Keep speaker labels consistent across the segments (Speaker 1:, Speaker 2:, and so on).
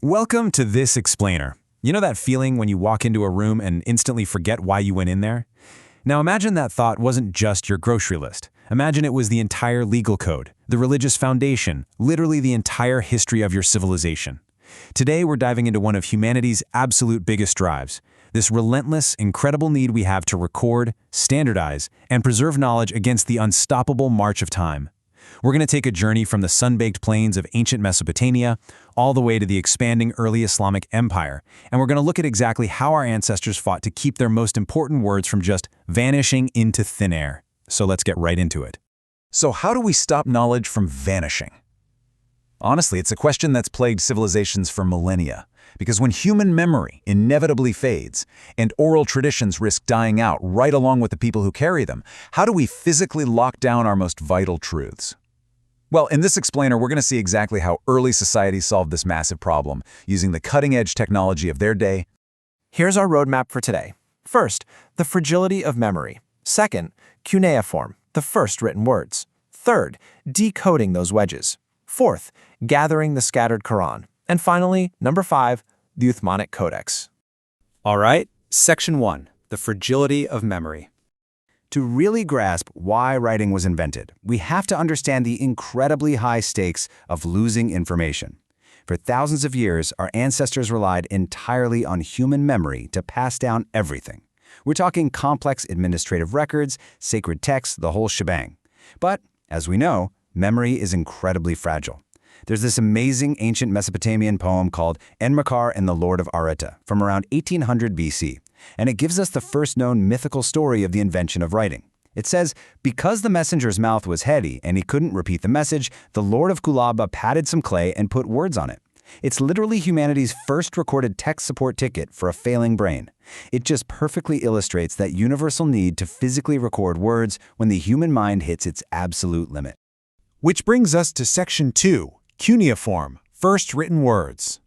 Speaker 1: Welcome to This Explainer. You know that feeling when you walk into a room and instantly forget why you went in there? Now imagine that thought wasn't just your grocery list. Imagine it was the entire legal code, the religious foundation, literally the entire history of your civilization. Today we're diving into one of humanity's absolute biggest drives, this relentless, incredible need we have to record, standardize, and preserve knowledge against the unstoppable march of time. We're going to take a journey from the sun-baked plains of ancient Mesopotamia all the way to the expanding early Islamic empire, and we're going to look at exactly how our ancestors fought to keep their most important words from just vanishing into thin air. So let's get right into it.
Speaker 2: So how do we stop knowledge from vanishing? Honestly, it's a question that's plagued civilizations for millennia, because when human memory inevitably fades and oral traditions risk dying out right along with the people who carry them, how do we physically lock down our most vital truths? Well, in this explainer, we're going to see exactly how early society solved this massive problem using the cutting-edge technology of their day.
Speaker 3: Here's our roadmap for today. First, the fragility of memory. Second, cuneiform, the first written words. Third, decoding those wedges. Fourth, gathering the scattered Quran. And finally, number 5, the Uthmanic Codex.
Speaker 1: All right, Section 1, the fragility of memory. To really grasp why writing was invented, we have to understand the incredibly high stakes of losing information. For thousands of years, our ancestors relied entirely on human memory to pass down everything. We're talking complex administrative records, sacred texts, the whole shebang. But, as we know, memory is incredibly fragile. There's this amazing ancient Mesopotamian poem called Enmerkar and the Lord of Areta from around 1800 BC, and it gives us the first known mythical story of the invention of writing. It says, because the messenger's mouth was heady and he couldn't repeat the message, the Lord of Kulaba patted some clay and put words on it. It's literally humanity's first recorded text support ticket for a failing brain. It just perfectly illustrates that universal need to physically record words when the human mind hits its absolute limit.
Speaker 2: Which brings us to Section 2, cuneiform, first written words.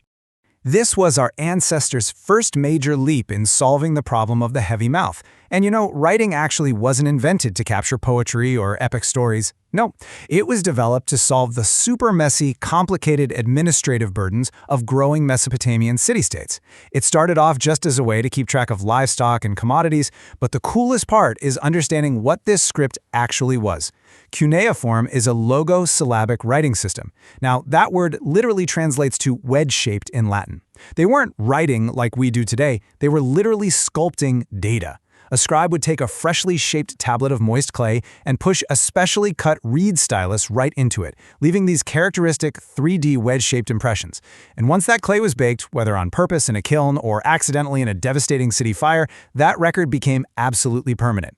Speaker 4: This was our ancestors' first major leap in solving the problem of the heavy mouth. And you know, writing actually wasn't invented to capture poetry or epic stories. No, it was developed to solve the super messy, complicated administrative burdens of growing Mesopotamian city-states. It started off just as a way to keep track of livestock and commodities, but the coolest part is understanding what this script actually was. Cuneiform is a logosyllabic writing system. Now, that word literally translates to wedge-shaped in Latin. They weren't writing like we do today, they were literally sculpting data. A scribe would take a freshly shaped tablet of moist clay and push a specially cut reed stylus right into it, leaving these characteristic 3D wedge-shaped impressions. And once that clay was baked, whether on purpose in a kiln or accidentally in a devastating city fire, that record became absolutely permanent.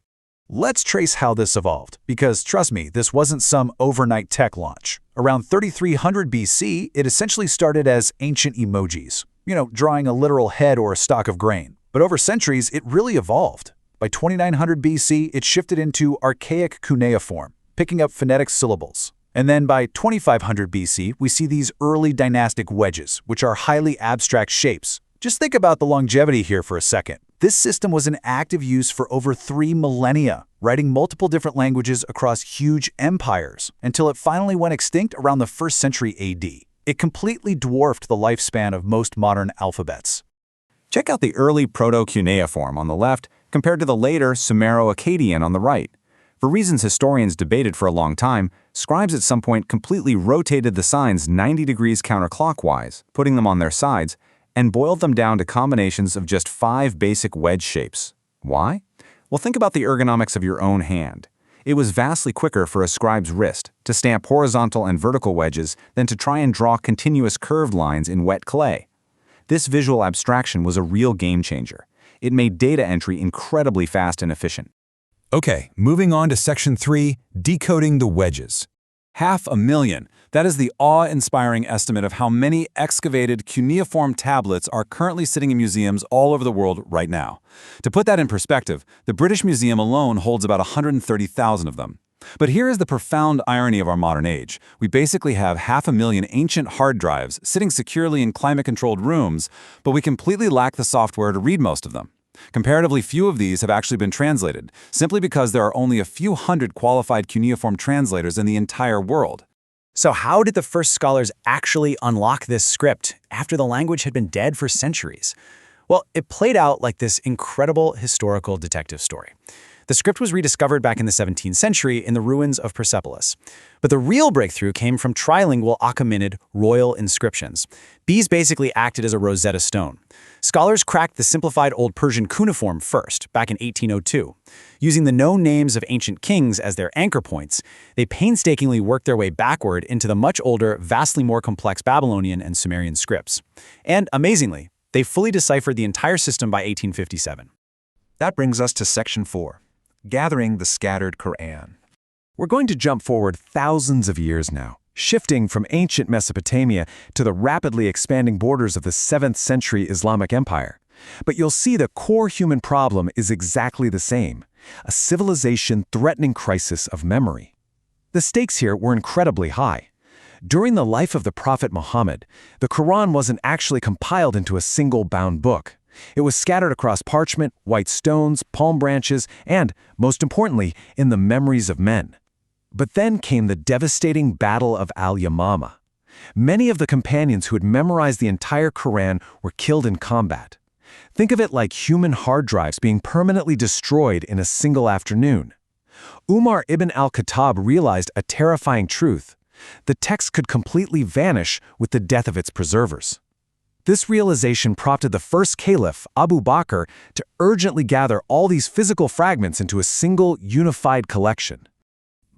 Speaker 2: Let's trace how this evolved, because trust me, this wasn't some overnight tech launch. Around 3300 BC, it essentially started as ancient emojis, drawing a literal head or a stalk of grain. But over centuries, it really evolved. By 2900 BC, it shifted into archaic cuneiform, picking up phonetic syllables. And then by 2500 BC, we see these early dynastic wedges, which are highly abstract shapes. Just think about the longevity here for a second. This system was in active use for over 3 millennia, writing multiple different languages across huge empires, until it finally went extinct around the 1st century AD. It completely dwarfed the lifespan of most modern alphabets.
Speaker 1: Check out the early Proto-Cuneiform on the left compared to the later Sumero-Akkadian on the right. For reasons historians debated for a long time, scribes at some point completely rotated the signs 90 degrees counterclockwise, putting them on their sides, and boiled them down to combinations of just 5 basic wedge shapes. Why? Well, think about the ergonomics of your own hand. It was vastly quicker for a scribe's wrist to stamp horizontal and vertical wedges than to try and draw continuous curved lines in wet clay. This visual abstraction was a real game changer. It made data entry incredibly fast and efficient.
Speaker 4: Okay, moving on to Section 3, decoding the wedges.
Speaker 1: 500,000. That is the awe-inspiring estimate of how many excavated cuneiform tablets are currently sitting in museums all over the world right now. To put that in perspective, the British Museum alone holds about 130,000 of them. But here is the profound irony of our modern age. We basically have 500,000 ancient hard drives sitting securely in climate-controlled rooms, but we completely lack the software to read most of them. Comparatively few of these have actually been translated, simply because there are only a few hundred qualified cuneiform translators in the entire world. So how did the first scholars actually unlock this script after the language had been dead for centuries? Well, it played out like this incredible historical detective story. The script was rediscovered back in the 17th century in the ruins of Persepolis. But the real breakthrough came from trilingual Achaemenid royal inscriptions. These basically acted as a Rosetta Stone. Scholars cracked the simplified Old Persian cuneiform first, back in 1802. Using the known names of ancient kings as their anchor points, they painstakingly worked their way backward into the much older, vastly more complex Babylonian and Sumerian scripts. And amazingly, they fully deciphered the entire system by 1857.
Speaker 3: That brings us to Section 4. Gathering the Scattered Quran. We're going to jump forward thousands of years now, shifting from ancient Mesopotamia to the rapidly expanding borders of the 7th century Islamic Empire. But you'll see the core human problem is exactly the same: a civilization-threatening crisis of memory. The stakes here were incredibly high. During the life of the Prophet Muhammad, the Quran wasn't actually compiled into a single bound book. It was scattered across parchment, white stones, palm branches, and, most importantly, in the memories of men. But then came the devastating Battle of Al-Yamama. Many of the companions who had memorized the entire Quran were killed in combat. Think of it like human hard drives being permanently destroyed in a single afternoon. Umar ibn al-Khattab realized a terrifying truth: the text could completely vanish with the death of its preservers. This realization prompted the first caliph, Abu Bakr, to urgently gather all these physical fragments into a single, unified collection.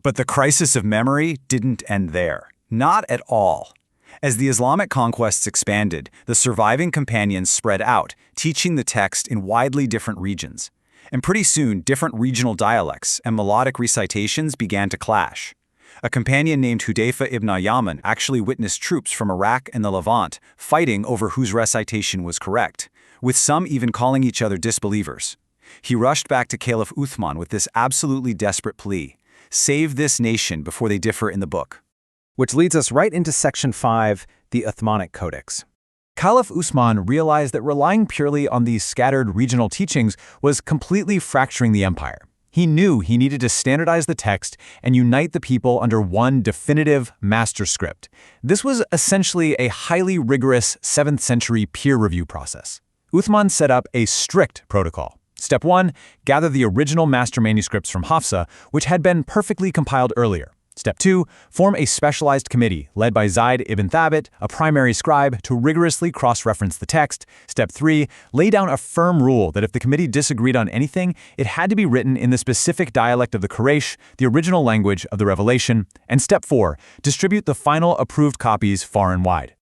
Speaker 1: But the crisis of memory didn't end there. Not at all. As the Islamic conquests expanded, the surviving companions spread out, teaching the text in widely different regions. And pretty soon, different regional dialects and melodic recitations began to clash. A companion named Hudayfa ibn al-Yaman actually witnessed troops from Iraq and the Levant fighting over whose recitation was correct, with some even calling each other disbelievers. He rushed back to Caliph Uthman with this absolutely desperate plea: save this nation before they differ in the book.
Speaker 4: Which leads us right into Section 5, the Uthmanic Codex.
Speaker 2: Caliph Usman realized that relying purely on these scattered regional teachings was completely fracturing the empire. He knew he needed to standardize the text and unite the people under one definitive master script. This was essentially a highly rigorous 7th century peer review process. Uthman set up a strict protocol. Step 1, gather the original master manuscripts from Hafsa, which had been perfectly compiled earlier. Step 2, form a specialized committee led by Zayd ibn Thabit, a primary scribe, to rigorously cross-reference the text. Step 3, lay down a firm rule that if the committee disagreed on anything, it had to be written in the specific dialect of the Quraysh, the original language of the revelation. And Step 4, distribute the final approved copies far and wide.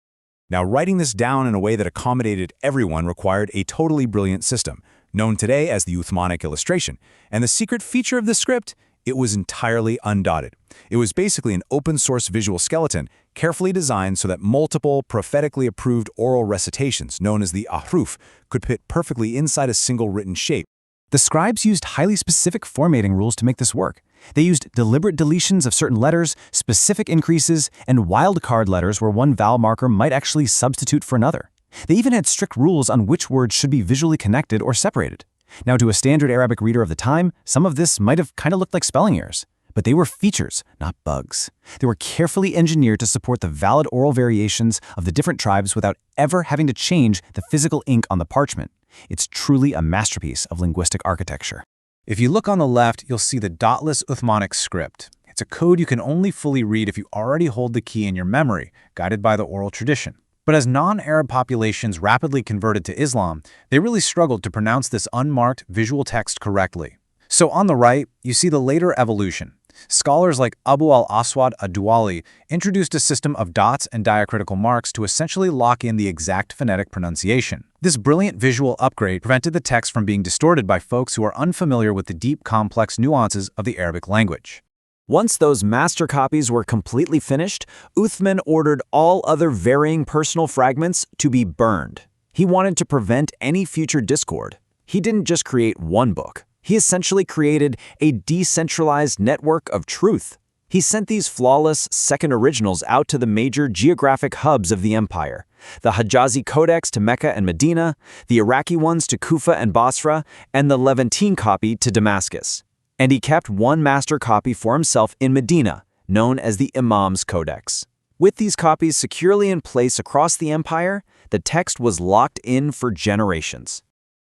Speaker 1: Now, writing this down in a way that accommodated everyone required a totally brilliant system, known today as the Uthmanic illustration. And the secret feature of the script? It was entirely undotted. It was basically an open-source visual skeleton, carefully designed so that multiple, prophetically approved oral recitations, known as the ahruf, could fit perfectly inside a single written shape.
Speaker 4: The scribes used highly specific formatting rules to make this work. They used deliberate deletions of certain letters, specific increases, and wildcard letters where one vowel marker might actually substitute for another. They even had strict rules on which words should be visually connected or separated. Now, to a standard Arabic reader of the time, some of this might have kind of looked like spelling errors. But they were features, not bugs. They were carefully engineered to support the valid oral variations of the different tribes without ever having to change the physical ink on the parchment. It's truly a masterpiece of linguistic architecture.
Speaker 2: If you look on the left, you'll see the dotless Uthmanic script. It's a code you can only fully read if you already hold the key in your memory, guided by the oral tradition. But as non-Arab populations rapidly converted to Islam, they really struggled to pronounce this unmarked visual text correctly. So on the right, you see the later evolution. Scholars like Abu al-Aswad ad-Duwali introduced a system of dots and diacritical marks to essentially lock in the exact phonetic pronunciation. This brilliant visual upgrade prevented the text from being distorted by folks who are unfamiliar with the deep, complex nuances of the Arabic language.
Speaker 3: Once those master copies were completely finished, Uthman ordered all other varying personal fragments to be burned. He wanted to prevent any future discord. He didn't just create one book. He essentially created a decentralized network of truth. He sent these flawless second originals out to the major geographic hubs of the empire: the Hijazi Codex to Mecca and Medina, the Iraqi ones to Kufa and Basra, and the Levantine copy to Damascus. And he kept one master copy for himself in Medina, known as the Imam's Codex. With these copies securely in place across the empire, the text was locked in for generations.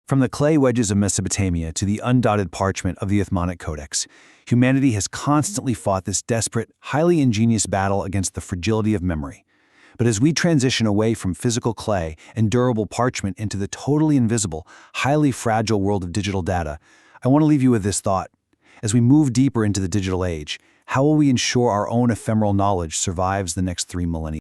Speaker 1: From the clay wedges of Mesopotamia to the undotted parchment of the Uthmanic Codex, humanity has constantly fought this desperate, highly ingenious battle against the fragility of memory. But as we transition away from physical clay and durable parchment into the totally invisible, highly fragile world of digital data, I want to leave you with this thought. As we move deeper into the digital age, how will we ensure our own ephemeral knowledge survives the next 3 millennia?